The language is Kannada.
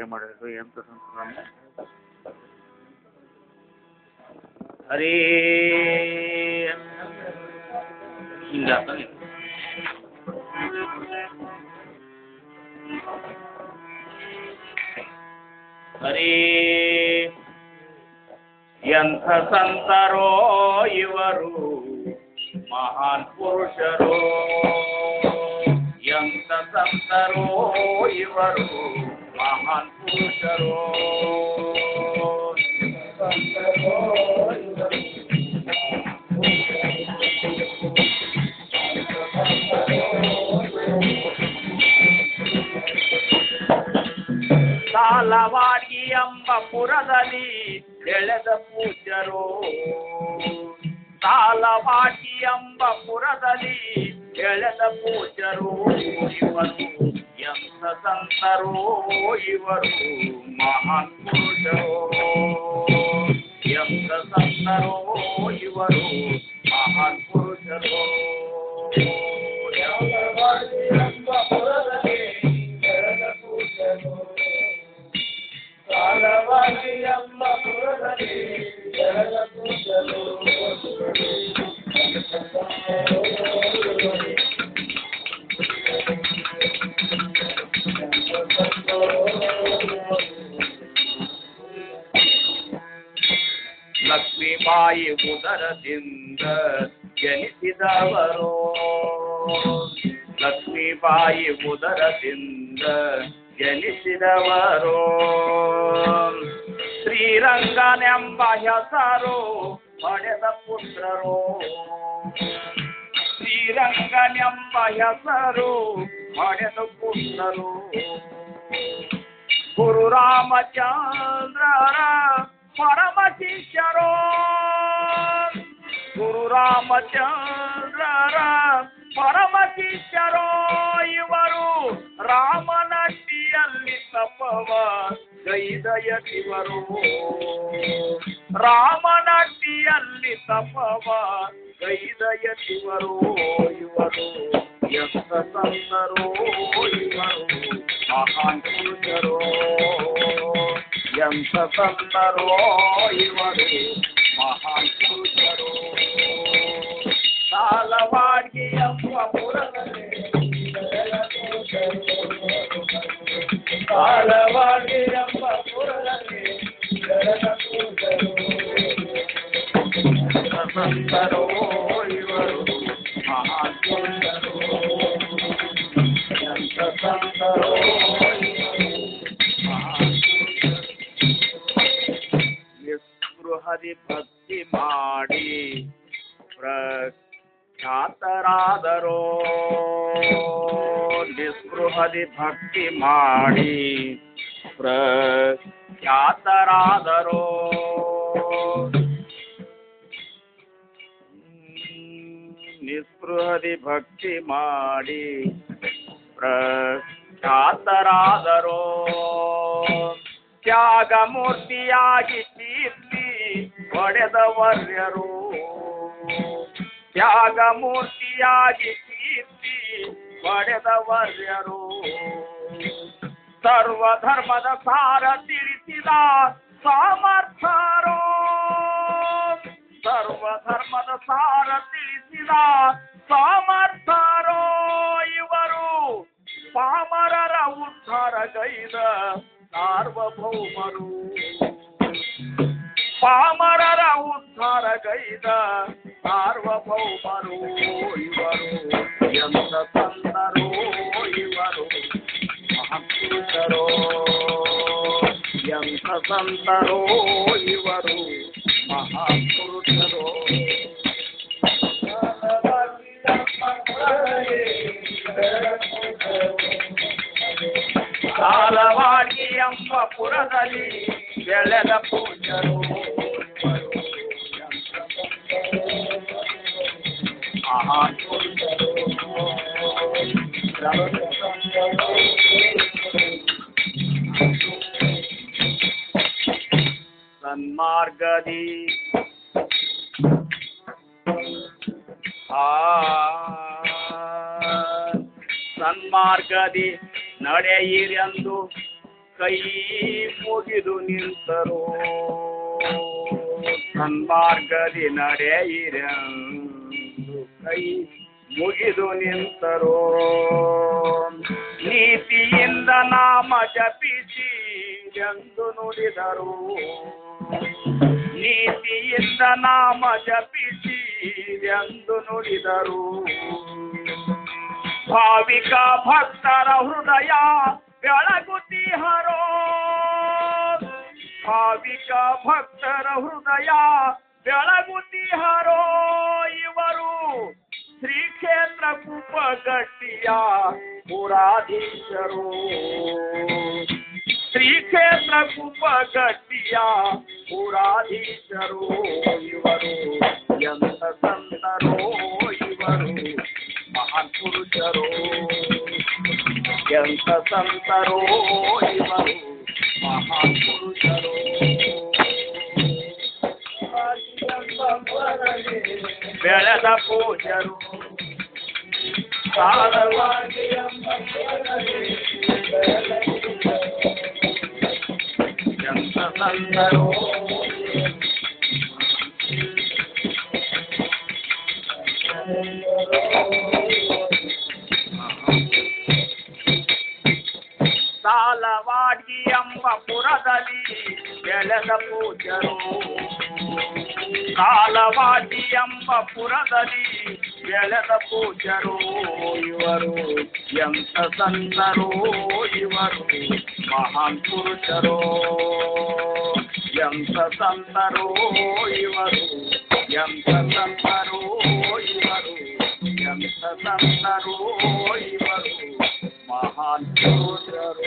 ಮಾಡಿದ್ರು ಎಂತ ಸಂಸ್ಕೃತಿ ಹರೇ ಹರೇ ಎಂಥ ಸಂತರೋ ಇವರು ಮಹಾನ್ ಪುರುಷರು ಎಂಥ ಸಂತರೋ ಇವರು ಮಹಾನ್ ಪುರುಷರು ಸಾಲವಾಡಿ ಎಂಬ ಪುರದಲ್ಲಿ ಬೆಳೆದ ಪೂಜ್ಯರು ಸಾಲವಾಡಿ ಎಂಬ ಪುರದಲ್ಲಿ ಬೆಳೆದ ಪೂಜ್ಯರು ಇವರು ಎಂಥ ಸಂತರು ಇವರು ಮಹಾನ್ ಪುರುಷರು ಎಂಥ ಸಂತರು ಇವರು ಮಹಾನ್ ಪುರುಷರು ಎಂಬ ಪುರದಲ್ಲಿ ಬೆಳೆದ ಪೂಜ್ಯರು ಸಾಲವಾಡಿ ಎಂಬ ಪುರದಲ್ಲಿ ಬೆಳೆದ ಪೂಜ್ಯರು ಲಕ್ಷ್ಮೀಬಾಯಿ ಉದರದಿಂದ ಜನಿಸಿದವರು ಲಕ್ಷ್ಮೀಬಾಯಿ ಉದರದಿಂದ ಜನಿಸಿದವರು ಶ್ರೀರಂಗನೆಂಬ ಹೆಸರು ಪಡೆದ ಪುತ್ರರು ಶ್ರೀರಂಗನೆಂಬ ಹೆಸರು ಪಡೆದ ಪುತ್ರರು ಗುರು ರಾಮಚಂದ್ರರ ಪರಮ ಶಿಷ್ಯರು ಗುರು ರಾಮಚಂದ್ರರ ಪರಮ ಶಿಷ್ಯರು ಇವರು ರಾಮನಟ್ಟಿಯಲ್ಲಿ ತಪವ ಗೈದಯ ಶಿವರು ರಾಮನಟ್ಟಿಯಲ್ಲಿ ತಪವ ಗೈದಯ ಶಿವರು ಇವರು ಎಂಥ ಸಂತರು ಇವರು ಮಹಾನ್ ಪುರುಷರು ಎಂಥ ಸಂತರು ಇವರು ಮಹಾನ್ ಪುರುಷರು ಸಾಲವಾಡಿ ಎಂಬ ಪುರದಲ್ಲಿ ಸಾಲವಾಡಿ ಎಂಬ ಪುರದಲ್ಲಿ ಸಂತರು ಇವರು ಮಹಾನ್ ಪುರುಷರು ಎಂಥ ಸಂತರು ನಿಸ್ಪೃಹದಿ ಭಕ್ತಿ ಮಾಡಿ ಪ್ರಖ್ಯಾತರಾದರೋ ನಿಸ್ಪೃಹದಿ ಭಕ್ತಿ ಮಾಡಿ ಪ್ರಖ್ಯಾತರಾದರೋ ನಿಸ್ಪೃಹದಿ ಭಕ್ತಿ ಮಾಡಿ ಪ್ರಖ್ಯಾತರಾದರೋ ತ್ಯಾಗಮೂರ್ತಿಯಾಗಿ ಕೀರ್ತಿ ಪಡೆದವರ್ಯರು ತ್ಯಾಗಮೂರ್ತಿಯಾಗಿ ಕೀರ್ತಿ ಪಡೆದವರ್ಯರು ಸರ್ವಧರ್ಮದ ಸಾರ ತಿಳಿಸಿದ ಸಮರ್ಥರು ಸರ್ವಧರ್ಮದ ಸಾರ ತಿಳಿಸಿದ ಸಮರ್ಥರು ಇವರು ಪಾಮರರ ಉದ್ಧಾರ ಗೈದ ಸಾರ್ವಭೌಮರು ಪಾಮರರ ಉದ್ಧಾರ ಗೈದ ಸಾರ್ವಭೌಮರು ಇವರು ಎಂಥ ಸಂತರು ಇವರು ಮಹಾಪುರುಷರು ಎಂಥ ಸಂತರು ಇವರು ಮಹಾಪುರುಷರು ಸಾಲವಾಡಿ ಎಂಬ ಪುರದಲ್ಲಿ ಬೆಳೆದ ಪೂಜ್ಯರು ಮಹಾನ್ ಪುರುಷರು ಸನ್ಮಾರ್ಗದಿ ಸನ್ಮಾರ್ಗದಿ ನಡೆಯಿರೆಂದು ಕೈ ಮುಗಿದು ನಿಂತರು ಸನ್ಮಾರ್ಗದಿ ನಡೆಯಿರೆಂದು ಕೈ ಮುಗಿದು ನಿಂತರು ನೀತಿಯಿಂದ ನಾಮ ಜಪಿಸಿ ಎಂದು ನುಡಿದರು ನೀತಿಯಿಂದ ನಾಮ ಜಪಿಸಿ ಎಂದು ನುಡಿದರು ಭಾವಿಕ ಭಕ್ತರ ಹೃದಯ ಬೆಳಗುತ್ತಿಹರೋ ಭಾವಿಕ ಭಕ್ತರ ಹೃದಯ ಬೆಳಗುತ್ತಿಹರೋ ಇವರು ಶ್ರೀಕ್ಷೇತ್ರ ಕುಪ್ಪಗಟ್ಟಿಯ ಪುರಾಧೀಶರು ಶ್ರೀಕ್ಷೇತ್ರ ಕುಪ್ಪಗಟ್ಟಿಯ ಪುರಾಧೀಶರು ಇವರು ಎಂತ ಸಂತರೋ ಇವರು ಮಹಾನ್ ಪುರುಷರು ಎಂತ ಸಂತರೋ ಇವರು ಮಹಾನ್ ಪುರುಷರು ಬೆಳೆದ ಪೂಜರು ಸಾರವಾಗಿ ಎಂತ ಸಂತರೋ ಸಾಲವಾಡಿ ಎಂಬ ಪುರದಲ್ಲಿ ಬೆಳೆದ ಪೂಜರು ಸಾಲವಾಡಿ ಎಂಬ ಪುರದಲ್ಲಿ ಬೆಳೆದ ಪೂಜರು ಇವರು ಎಂತ ಸಂತರು ಇವರು ಮಹಾನ್ ಪುರುಷರು ಎಂತ ಸಂತರು ಇವರು ಎಂತ ಸಂತರು ಇವರು ಎಂತ ಸಂತರು ಇವರು ಮಹಾನ್ ಪುರುಷರು